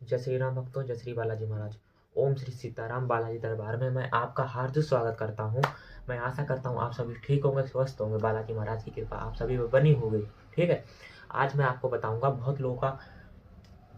जय श्री राम भक्तों, जय श्री बालाजी महाराज। ओम श्री सीताराम बालाजी दरबार में मैं आपका हार्दिक स्वागत करता हूँ। मैं आशा करता हूँ आप सभी ठीक होंगे, स्वस्थ होंगे। बालाजी महाराज की कृपा आप सभी पर बनी होगी। ठीक है, आज मैं आपको बताऊंगा, बहुत लोगों का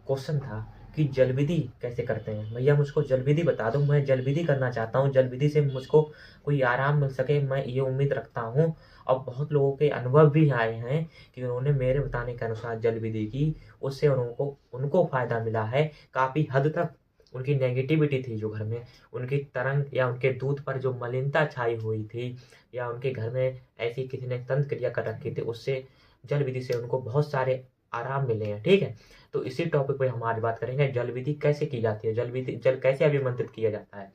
क्वेश्चन था कि जल विधि कैसे करते हैं। भैया मुझको जल विधि बता दो, मैं जल विधि करना चाहता हूँ, जल विधि से मुझको कोई आराम मिल सके, मैं ये उम्मीद रखता हूँ। और बहुत लोगों के अनुभव भी आए हैं कि उन्होंने मेरे बताने के अनुसार जल विधि की, उससे उनको उनको फायदा मिला है। काफ़ी हद तक उनकी नेगेटिविटी थी जो घर में, उनकी तरंग या उनके दूध पर जो मलिनता छाई हुई थी, या उनके घर में ऐसी किसी ने तंत्र क्रिया कर रखी थी, उससे जल विधि से उनको बहुत सारे आराम मिले हैं। ठीक है, तो इसी टॉपिक पे हम आज बात करेंगे, जल विधि कैसे की जाती है, जल विधि जल कैसे अभिमंत्रित किया जाता है।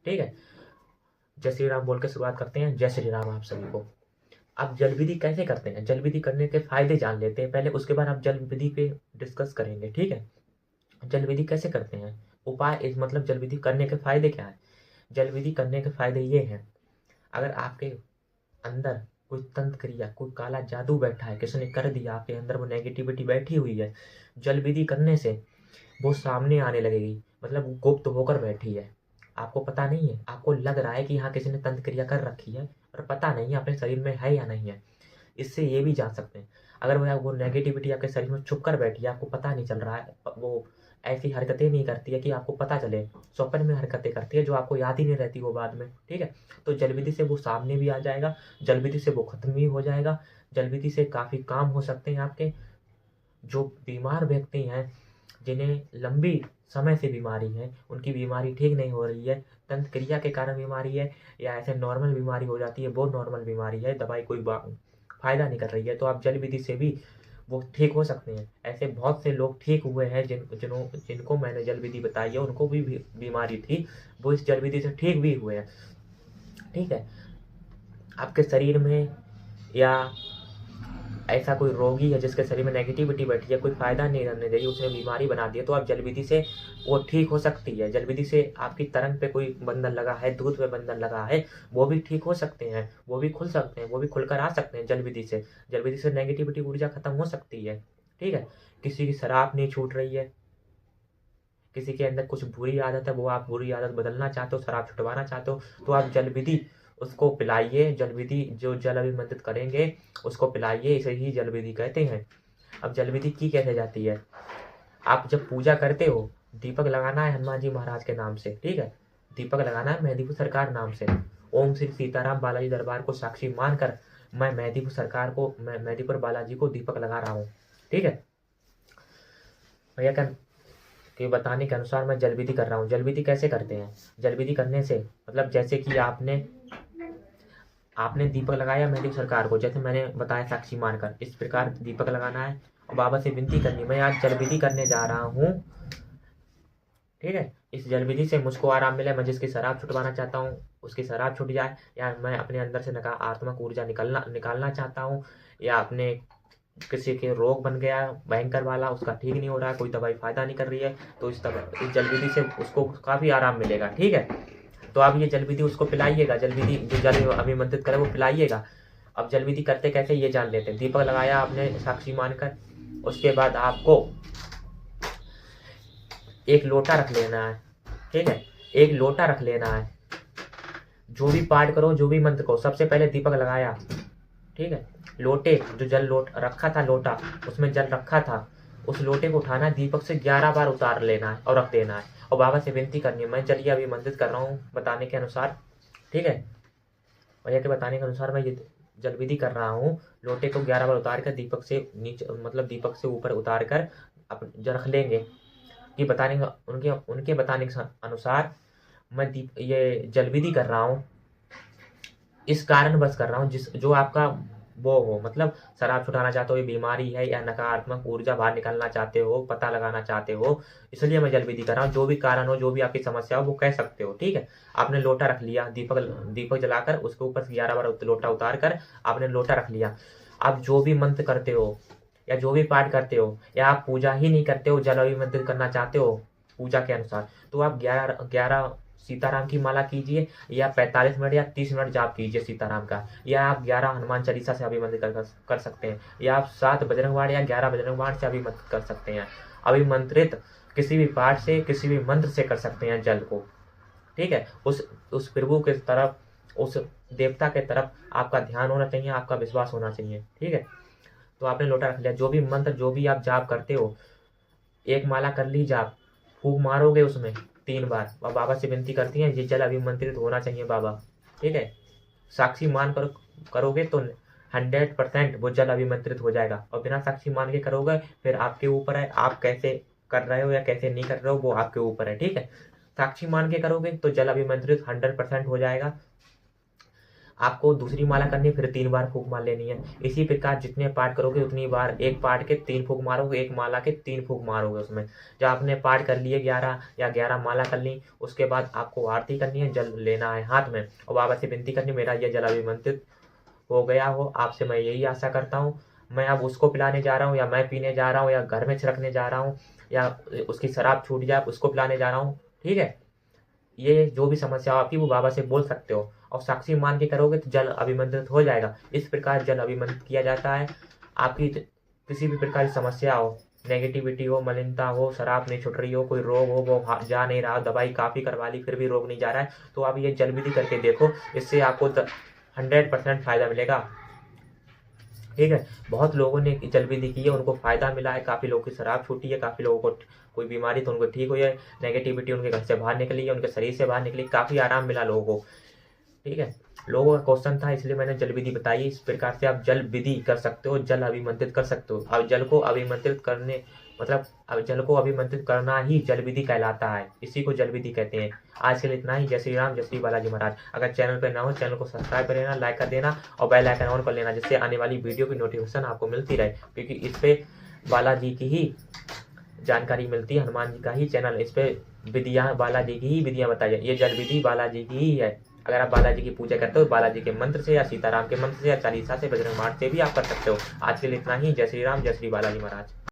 ठीक है, जय श्री राम बोल के शुरुआत करते हैं। जय श्री राम आप सभी को। अब जल विधि कैसे करते हैं, जल विधि करने के फायदे जान लेते हैं पहले, उसके बाद आप जल विधि पे डिस्कस करेंगे। ठीक है, जल विधि कैसे करते हैं, उपाय मतलब जल विधि करने के फायदे क्या है। जल विधि करने के फायदे ये हैं, अगर आपके अंदर कोई तंत्र क्रिया, कोई काला जादू बैठा है, किसी ने कर दिया, आपके अंदर वो नेगेटिविटी बैठी हुई है, जल विधि करने से वो सामने आने लगेगी। मतलब वो गुप्त होकर बैठी है, आपको पता नहीं है, आपको लग रहा है कि हाँ किसी ने तंत्र क्रिया कर रखी है, और पता नहीं है अपने शरीर में है या नहीं है। इससे ये भी जान सकते हैं, अगर वो नेगेटिविटी आपके शरीर में छुप कर बैठी है, आपको पता नहीं चल रहा है, वो ऐसी हरकतें नहीं करती है कि आपको पता चले, स्वप्न में हरकतें करती है जो आपको याद ही नहीं रहती वो बाद में। ठीक है, तो जल विधि से वो सामने भी आ जाएगा, जल विधि से वो खत्म भी हो जाएगा। जल विधि से काफ़ी काम हो सकते हैं आपके। जो बीमार व्यक्ति हैं, जिन्हें लंबी समय से बीमारी है, उनकी बीमारी ठीक नहीं हो रही है, तंत्र क्रिया के कारण बीमारी है, या ऐसे नॉर्मल बीमारी हो जाती है, वो नॉर्मल बीमारी है, दवाई कोई फायदा नहीं कर रही है, तो आप जल विधि से भी वो ठीक हो सकते हैं। ऐसे बहुत से लोग ठीक हुए हैं जिनको मैंने जल विधि बताई है, उनको भी बीमारी थी, वो इस जल विधि से ठीक भी हुए हैं। ठीक है, आपके शरीर में या ऐसा कोई रोगी है जिसके शरीर में नेगेटिविटी बैठी है, कोई फायदा नहीं करने दे रही, उसने बीमारी बना दी है, तो आप जल विधि से वो ठीक हो सकती है। जल विधि से आपकी तरंग पे कोई बंधन लगा है, दूध पे बंधन लगा है, वो भी ठीक हो सकते हैं, वो भी खुल सकते हैं, वो भी खुलकर आ सकते हैं जल विधि से। जल विधि से नेगेटिविटी ऊर्जा खत्म हो सकती है। ठीक है, किसी की शराब नहीं छूट रही है, किसी के अंदर कुछ बुरी आदत है, वो आप बुरी आदत बदलना चाहते हो, शराब छुटवाना चाहते हो, तो आप जल विधि उसको पिलाइए। जल विधि जो जल अभिमंत्रित करेंगे उसको पिलाइए, इसे ही जल विधि कहते हैं। अब जल विधि की कैसे जाती है, आप जब पूजा करते हो, दीपक लगाना है हनुमान जी महाराज के नाम से। ठीक है, दीपक लगाना है मेहदीपुर सरकार नाम से। ओम श्री सीताराम बालाजी दरबार को साक्षी मानकर मैं मेहदीपुर बालाजी को दीपक लगा रहा हूँ। ठीक है, भैया के बताने के अनुसार मैं जल विधि कर रहा हूँ। जल विधि कैसे करते हैं, जल विधि करने से मतलब जैसे कि आपने आपने दीपक लगाया मेहदीपुर सरकार को, जैसे मैंने बताया साक्षी मानकर, इस प्रकार दीपक लगाना है और बाबा से विनती करनी, मैं आज जल विधि करने जा रहा हूँ। ठीक है, इस जल विधि से मुझको आराम मिले, मैं जिसकी शराब छुटवाना चाहता हूँ उसकी शराब छूट जाए, या मैं अपने अंदर से नकारात्मक ऊर्जा निकालना चाहता हूँ, या अपने किसी के रोग बन गया भयंकर वाला, उसका ठीक नहीं हो रहा है, कोई दवाई फायदा नहीं कर रही है, तो इस जल विधि से उसको काफ़ी आराम मिलेगा। ठीक है, तो आप ये जल विधि उसको पिलाइएगा, जल विधि जो जल अभिमंत्रित करे वो पिलाइएगा। अब जल विधि करते कैसे ये जान लेते हैं। दीपक लगाया आपने साक्षी मानकर, उसके बाद आपको एक लोटा रख लेना है। ठीक है, एक लोटा रख लेना है, जो भी पाठ करो, जो भी मंत्र करो, सबसे पहले दीपक लगाया। ठीक है, लोटे जो जल रखा था, लोटा उसमें जल रखा था, उस लोटे को उठाना है, दीपक से 11 बार उतार लेना है और रख देना है, और बाबा से विनती करनी है, मैं चलिए अभी मंत्रित कर रहा हूँ बताने के अनुसार। ठीक है, भैया के बताने के अनुसार मैं ये जल विधि कर रहा हूँ। लोटे को 11 बार उतार कर दीपक से नीचे, मतलब दीपक से ऊपर उतार कर रख लेंगे। कि उनके बताने के अनुसार मैं ये जल विधि कर रहा हूँ, इस कारण बस कर रहा हूँ जिस जो आपका वो हो, मतलब शराब छुटाना चाहते हो, ये बीमारी है, या नकारात्मक ऊर्जा बाहर निकालना चाहते हो, पता लगाना चाहते हो, इसलिए मैं जल विधि कर रहा हूँ। जो भी कारण हो, जो भी आपकी समस्या हो, वो कह सकते हो। ठीक है, आपने लोटा रख लिया, दीपक जलाकर उसके ऊपर से 11 बार लोटा उतार कर आपने लोटा रख लिया। आप जो भी मंत्र करते हो या जो भी पाठ करते हो, या आप पूजा ही नहीं करते हो, जल अभिमंत्रित करना चाहते हो पूजा के अनुसार, तो आप 11 सीताराम की माला कीजिए, या 45 मिनट या 30 मिनट जाप कीजिए सीताराम का, या आप 11 हनुमान चालीसा से अभिमंत्रित कर सकते हैं, या आप 7 बजरंग बाण या 11 बजरंग बाण से अभिमंत्रित कर सकते हैं। अभिमंत्रित किसी भी पाठ से, किसी भी मंत्र से कर सकते हैं जल को, ठीक है। उस प्रभु के तरफ, उस देवता के तरफ आपका ध्यान होना चाहिए, आपका विश्वास होना चाहिए, ठीक है। तो आपने लोटा रख लिया, जो भी मंत्र, जो भी आप जाप करते हो, एक माला कर ली जाप, फूंक मारोगे उसमें 3 बार और बाबा से विनती करती हैं ये जल अभिमंत्रित होना चाहिए बाबा, ठीक है। साक्षी मान कर करोगे तो 100% वो जल अभिमंत्रित हो जाएगा, और बिना साक्षी मान के करोगे फिर आपके ऊपर है, आप कैसे कर रहे हो या कैसे नहीं कर रहे हो वो आपके ऊपर है, ठीक है। साक्षी मान के करोगे तो जल अभिमंत्रित 100% हो जाएगा। आपको दूसरी माला करनी है, फिर 3 बार फूंक मार लेनी है। इसी प्रकार जितने पाठ करोगे उतनी बार, एक पाठ के 3 फूंक मारोगे, एक माला के 3 फूंक मारोगे उसमें। जब आपने पाठ कर लिए 11 या 11 माला कर ली, उसके बाद आपको आरती करनी है, जल लेना है हाथ में और बाबा से विनती करनी, मेरा यह जल अभिमंत्रित हो गया हो, आपसे मैं यही आशा करता हूँ। मैं अब उसको पिलाने जा रहा हूँ, या मैं पीने जा रहा हूँ, या घर में छिड़कने जा रहा हूँ, या उसकी शराब छूट जाए उसको पिलाने जा रहा हूँ, ठीक है। ये जो भी समस्या आपकी वो बाबा से बोल सकते हो, और साक्षी मान के करोगे तो जल अभिमंत्रित हो जाएगा। इस प्रकार जल अभिमंत्रित किया जाता है। आपकी किसी भी प्रकार की समस्या हो, नेगेटिविटी हो, मलिनता हो, शराब नहीं छूट रही हो, कोई रोग हो वो जा नहीं रहा, दवाई काफ़ी करवा ली फिर भी रोग नहीं जा रहा है, तो आप ये जल विधि करके देखो, इससे आपको 100% फायदा मिलेगा, ठीक है। बहुत लोगों ने जल विधि की है, उनको फायदा मिला है, काफ़ी लोगों की शराब छूटी है, काफ़ी लोगों को कोई बीमारी तो उनको ठीक हुई है, नेगेटिविटी उनके घर से बाहर निकली है, उनके शरीर से बाहर निकली, काफ़ी आराम मिला लोगों को, ठीक है। लोगों का क्वेश्चन था इसलिए मैंने जल विधि बताई। इस प्रकार से आप जल विधि कर सकते हो, जल अभिमंत्रित कर सकते हो। अब जल को अभिमंत्रित करने मतलब अब जल को अभिमंत्रित करना ही जल विधि कहलाता है, इसी को जल विधि कहते हैं। आज के लिए इतना ही। जय श्री राम, जय श्री बालाजी महाराज। अगर चैनल पर ना हो, चैनल को सब्सक्राइब कर लेना, लाइक कर देना और बेल आइकन ऑन कर लेना, जिससे आने वाली वीडियो की नोटिफिकेशन आपको मिलती रहे, क्योंकि इस पे बालाजी की ही जानकारी मिलती है, हनुमान जी का ही चैनल, इस पे विधियाँ, बालाजी की ही विधियाँ बताई जाए। ये जल विधि बालाजी की ही है। अगर आप बालाजी की पूजा करते हो, बालाजी के मंत्र से या सीताराम के मंत्र से या चालीसा से, बजरंग मार्ग से भी आप कर सकते हो। आज के लिए इतना ही। जय श्री राम, जय श्री बालाजी महाराज।